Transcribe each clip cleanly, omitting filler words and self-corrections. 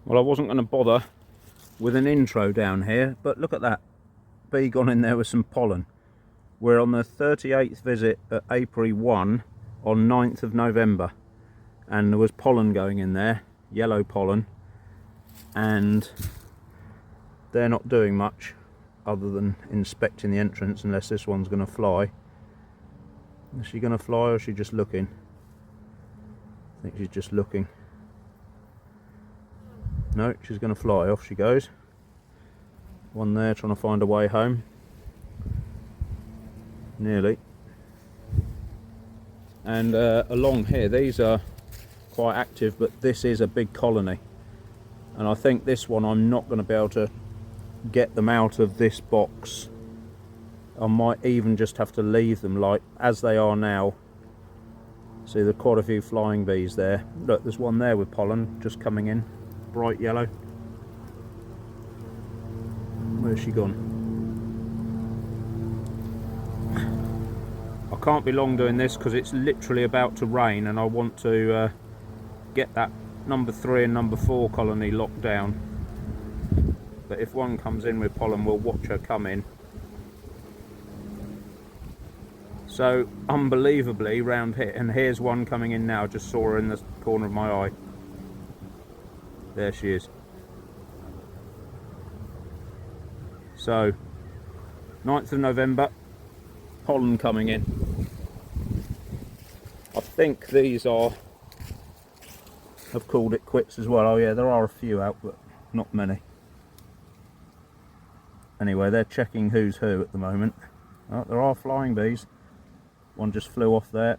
Well, I wasn't going to bother with an intro down here, but look at that. Bee gone in there with some pollen. We're on the 38th visit at Apiary 1 on 9th of November. And there was pollen going in there, yellow pollen. And they're not doing much other than inspecting the entrance, unless this one's going to fly. Is she going to fly, or is she just looking? I think she's just looking. No, she's going to fly. Off she goes. One there trying to find a way home. Nearly. And along here, these are quite active, but this is a big colony. And I think this one, I'm not going to be able to get them out of this box. I might even just have to leave them like as they are now. See, there are quite a few flying bees there. Look, there's one there with pollen just coming in, bright yellow. Where's she gone? I can't be long doing this because it's literally about to rain, and I want to get that number 3 and number 4 colony locked down. But if one comes in with pollen, we'll watch her come in. So unbelievably round here, and here's one coming in now. Just saw her in the corner of my eye. There she is. So 9th of November, pollen coming in. I think these have called it quits as well. Oh yeah, there are a few out, but not many. Anyway, they're checking who's who at the moment. Oh, there are flying bees. One just flew off there.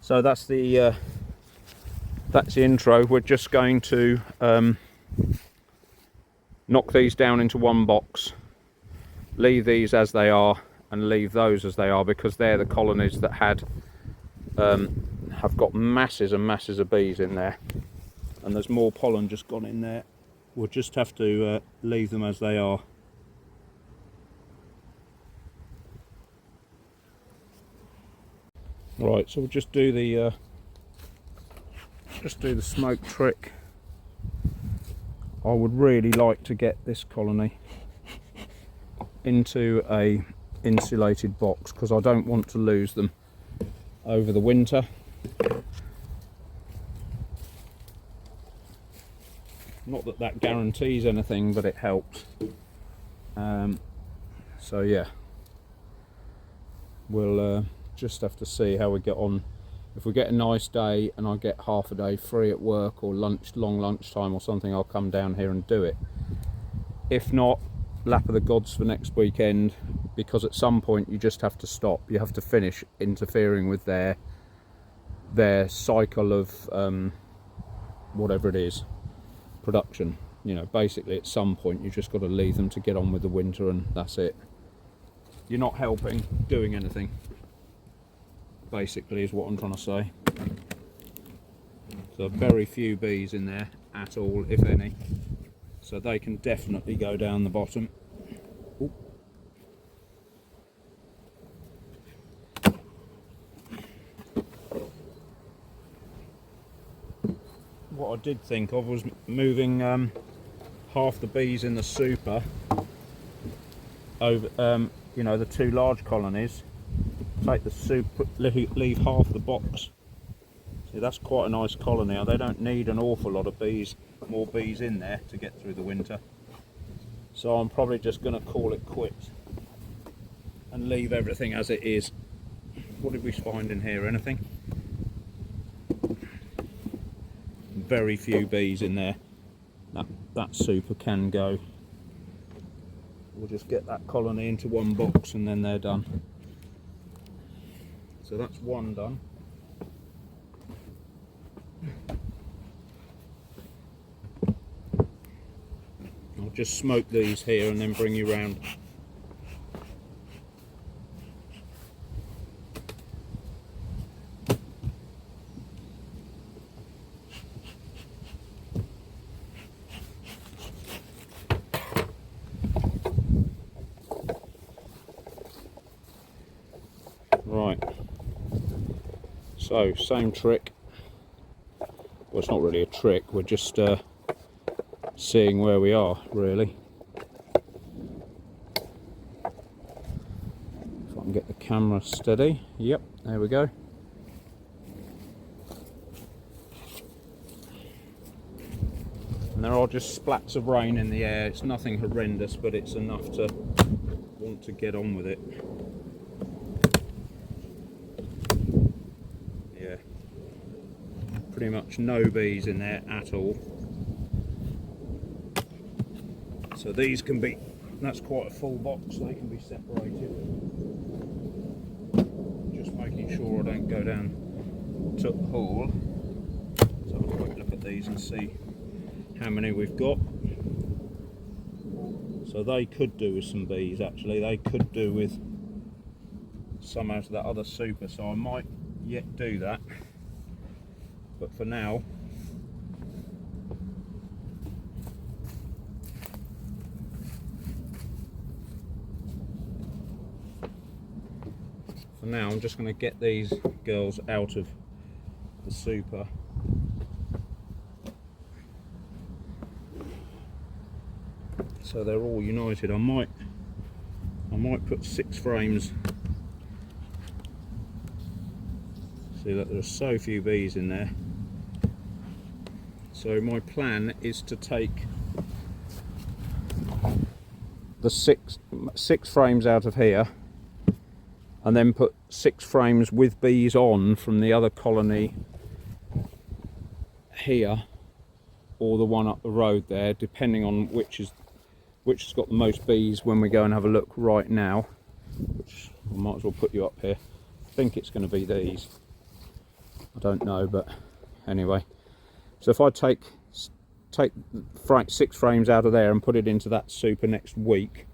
So that's the intro. We're just going to knock these down into one box, leave these as they are, and leave those as they are, because they're the colonies that have got masses and masses of bees in there, and there's more pollen just gone in there. We'll just have to leave them as they are. Right, so we'll just do the smoke trick. I would really like to get this colony into a insulated box, because I don't want to lose them over the winter. Not that that guarantees anything, but it helps. So yeah, we'll just have to see how we get on. If we get a nice day and I get half a day free at work, or long lunchtime or something, I'll come down here and do it. If not, lap of the gods for next weekend, because at some point you just have to stop. You have to finish interfering with their cycle of whatever it is, production. You know, basically at some point you just got to leave them to get on with the winter, and that's it. You're not helping doing anything, basically, is what I'm trying to say. So very few bees in there at all, if any, so they can definitely go down the bottom. Ooh. What I did think of was moving half the bees in the super over, you know, the 2 large colonies. Take the super, leave half the box. See, that's quite a nice colony. They don't need an awful lot of bees, more bees in there to get through the winter. So I'm probably just going to call it quits and leave everything as it is. What did we find in here? Anything? Very few bees in there. That super can go. We'll just get that colony into one box and then they're done. So that's one done. I'll just smoke these here and then bring you round. Right. So, same trick. We'll it's not really a trick, we're just seeing where we are, really. If I can get the camera steady. Yep, there we go. And there are just splats of rain in the air. It's nothing horrendous, but it's enough to want to get on with it. Yeah, pretty much no bees in there at all. So these can be, that's quite a full box, they can be separated. Just making sure I don't go down to the hole. So have a quick look at these and see how many we've got. So they could do with some bees, actually. They could do with some out of that other super, so I might yet do that. But for now, I'm just going to get these girls out of the super. So they're all united. I might put 6 frames. See that there are so few bees in there. So my plan is to take the six frames out of here, and then put 6 frames with bees on from the other colony here, or the one up the road there, depending on which has got the most bees when we go and have a look right now. Which I might as well put you up here. I think it's going to be these. I don't know, but anyway. So if I take 6 frames out of there and put it into that super next week,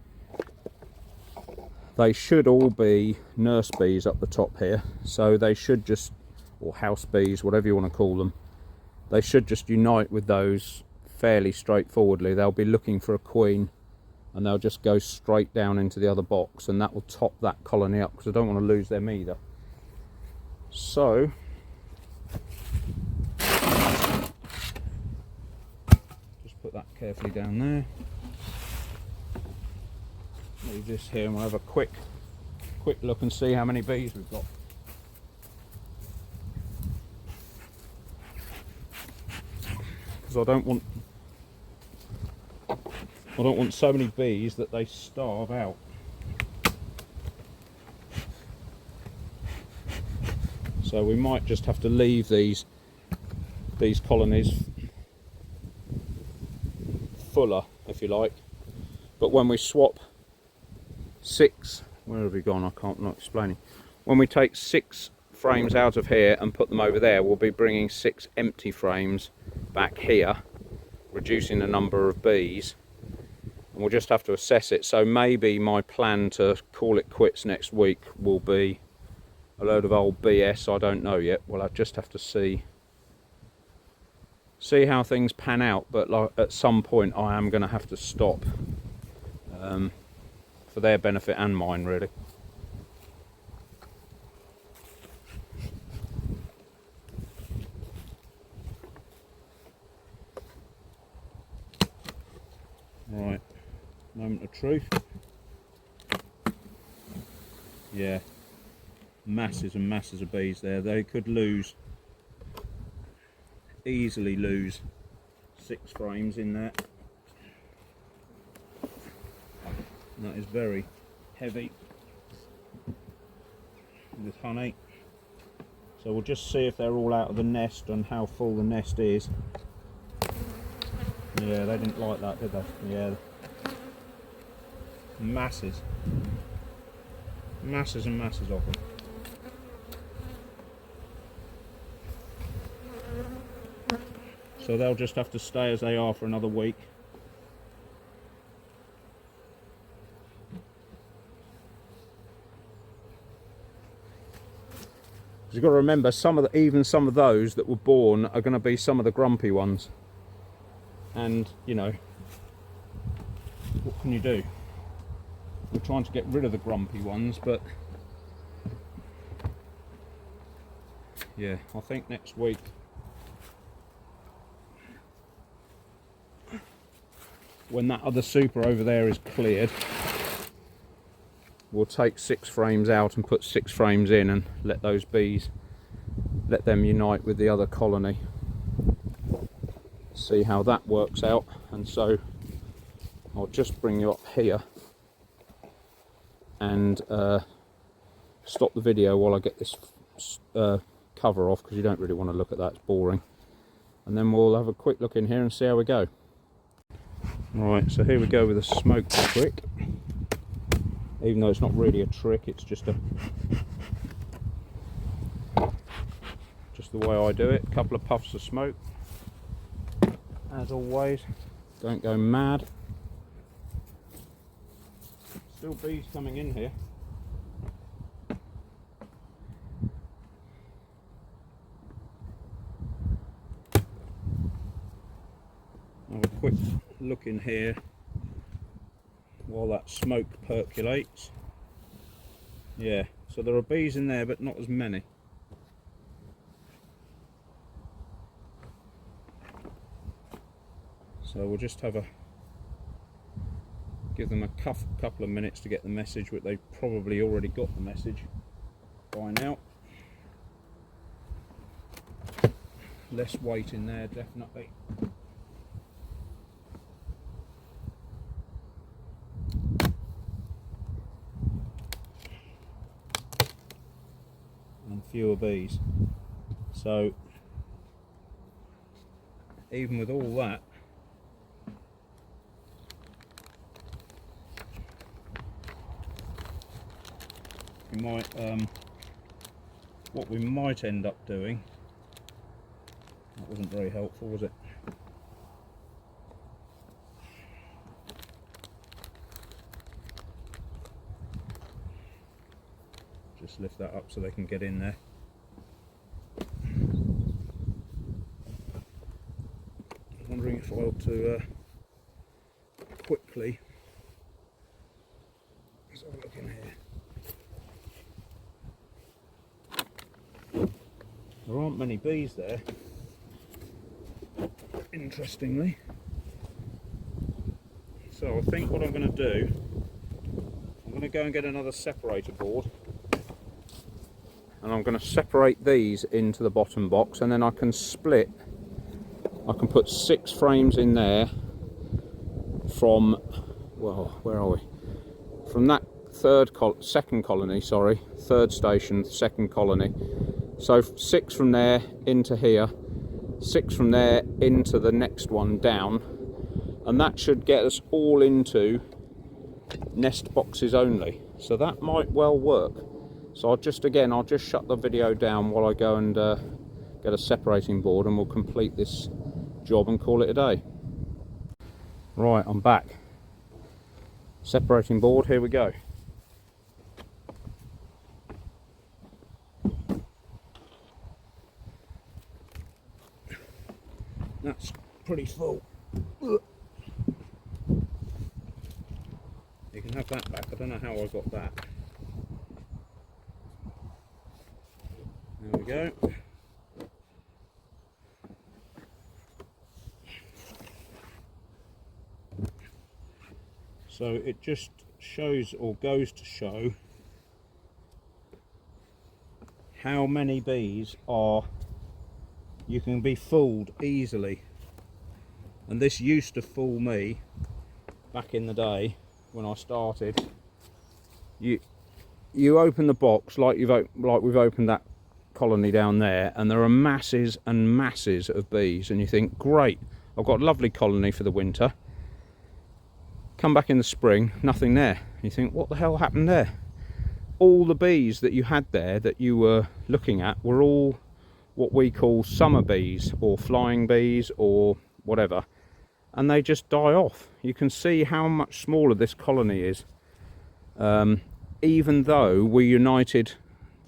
they should all be nurse bees up the top here. So they should just, or house bees, whatever you want to call them, they should just unite with those fairly straightforwardly. They'll be looking for a queen, and they'll just go straight down into the other box, and that will top that colony up, because I don't want to lose them either. So just put that carefully down there. Leave this here and we'll have a quick look and see how many bees we've got. Because I don't want so many bees that they starve out. So we might just have to leave these colonies fuller, if you like. But when we swap 6, where have we gone? I'm not explaining. When we take 6 frames out of here and put them over there, we'll be bringing 6 empty frames back here, reducing the number of bees. And we'll just have to assess it. So maybe my plan to call it quits next week will be a load of old BS. I don't know yet. Well, I just have to see how things pan out. But like, at some point I am going to have to stop. For their benefit and mine, really. Right, moment of truth. Yeah, masses and masses of bees there. They could easily lose 6 frames in there. That is very heavy with honey. So we'll just see if they're all out of the nest and how full the nest is. Yeah, they didn't like that, did they? Yeah. Masses. Masses and masses of them. So they'll just have to stay as they are for another week. You've got to remember, even some of those that were born are going to be some of the grumpy ones. And, you know, what can you do? We're trying to get rid of the grumpy ones, but yeah, I think next week when that other super over there is cleared, we'll take 6 frames out and put 6 frames in and let those bees, let them unite with the other colony. See how that works out. And so I'll just bring you up here and stop the video while I get this cover off, because you don't really want to look at that, it's boring. And then we'll have a quick look in here and see how we go. Right, so here we go with a smoke trick. Even though it's not really a trick, it's just the way I do it. A couple of puffs of smoke, as always. Don't go mad. Still bees coming in here. Have a quick look in here while that smoke percolates. Yeah, so there are bees in there, but not as many. So we'll just give them a couple of minutes to get the message, but they've probably already got the message by now. Less weight in there, definitely. And fewer bees. So even with all that, we might what we might end up doing, that wasn't very helpful, was it? Just lift that up so they can get in there. I'm wondering if I ought to quickly, let's have a look in here. There aren't many bees there, interestingly. So I think what I'm going to do, I'm going to go and get another separator board, and I'm going to separate these into the bottom box, and then I can split, I can put 6 frames in there from, well, where are we? From that third station, second colony. So 6 from there into here, 6 from there into the next one down, and that should get us all into nest boxes only. So that might well work. So I'll just shut the video down while I go and get a separating board, and we'll complete this job and call it a day. Right, I'm back. Separating board, here we go. That's pretty full. You can have that back. I don't know how I got that. There we go. So it just shows, or goes to show, how many bees you can be fooled easily. And this used to fool me back in the day when I started. You open the box like we've opened that colony down there, and there are masses and masses of bees, and you think, great, I've got a lovely colony for the winter. Come back in the spring, nothing there. You think, what the hell happened there? All the bees that you had there that you were looking at were all what we call summer bees, or flying bees, or whatever, and they just die off. You can see how much smaller this colony is, even though we united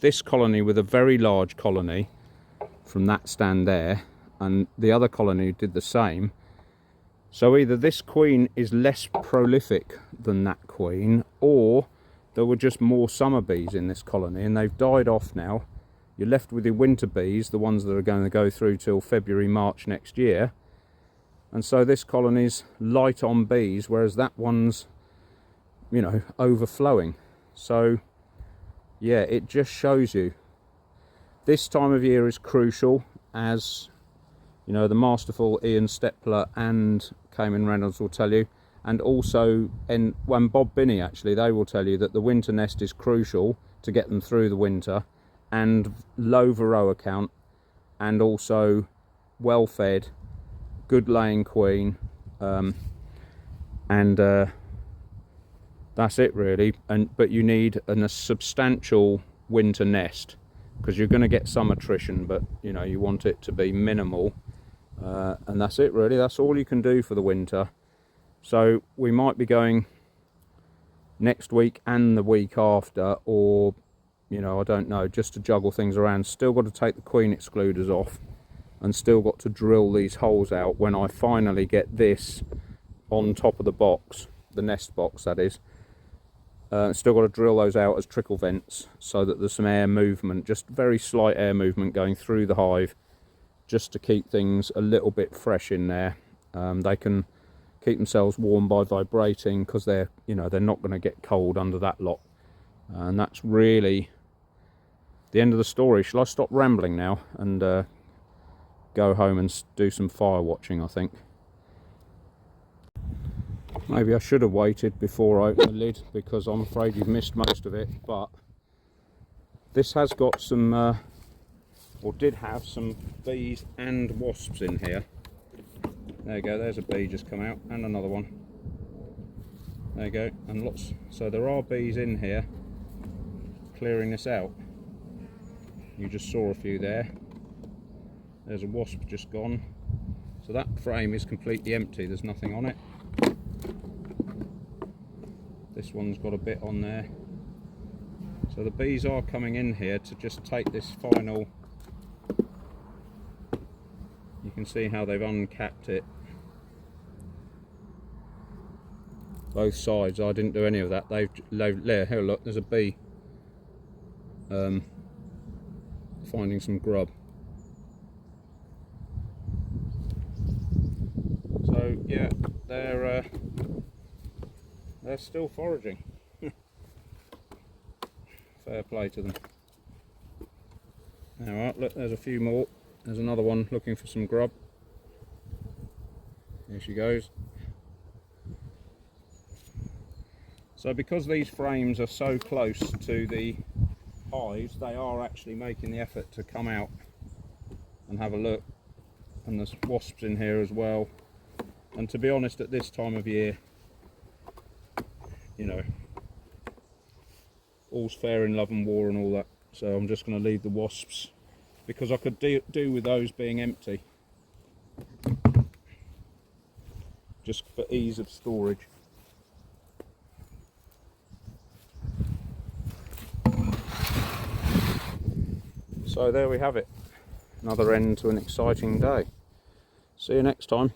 this colony with a very large colony from that stand there, and the other colony did the same. So either this queen is less prolific than that queen, or there were just more summer bees in this colony and they've died off now. You're left with your winter bees, the ones that are going to go through till February, March next year, And so this colony's light on bees, whereas that one's, you know, overflowing. So yeah, it just shows you this time of year is crucial, as you know, the masterful Ian Stepler and Cayman Reynolds will tell you, and also and Bob Binney actually, they will tell you that the winter nest is crucial to get them through the winter, and low varroa count, and also well fed, good laying queen, and that's it really. But you need a substantial winter nest, because you're going to get some attrition, but you know, you want it to be minimal, and that's it really. That's all you can do for the winter. So we might be going next week and the week after, or you know, I don't know, just to juggle things around. Still got to take the queen excluders off, and still got to drill these holes out when I finally get this on top of the box, the nest box that is. Still got to drill those out as trickle vents, so that there's some air movement, just very slight air movement going through the hive, just to keep things a little bit fresh in there. They can keep themselves warm by vibrating, because they're, you know, they're not going to get cold under that lot. And that's really the end of the story. Shall I stop rambling now and go home and do some fire watching, I think? Maybe I should have waited before I opened the lid, because I'm afraid you've missed most of it. But this has got some, or did have some bees and wasps in here. There you go, there's a bee just come out, and another one. There you go, and lots. So there are bees in here clearing this out. You just saw a few there. There's a wasp just gone. So that frame is completely empty, there's nothing on it. This one's got a bit on there. So the bees are coming in here to just take this final. You can see how they've uncapped it. Both sides, I didn't do any of that. They've there, here look, there's a bee finding some grub. So yeah, they're still foraging. Fair play to them. Alright, look, there's a few more. There's another one looking for some grub. There she goes. So because these frames are so close to the hives, they are actually making the effort to come out and have a look. And there's wasps in here as well. And to be honest, at this time of year, you know, all's fair in love and war and all that. So I'm just going to leave the wasps, because I could do with those being empty, just for ease of storage. So there we have it, another end to an exciting day. See you next time.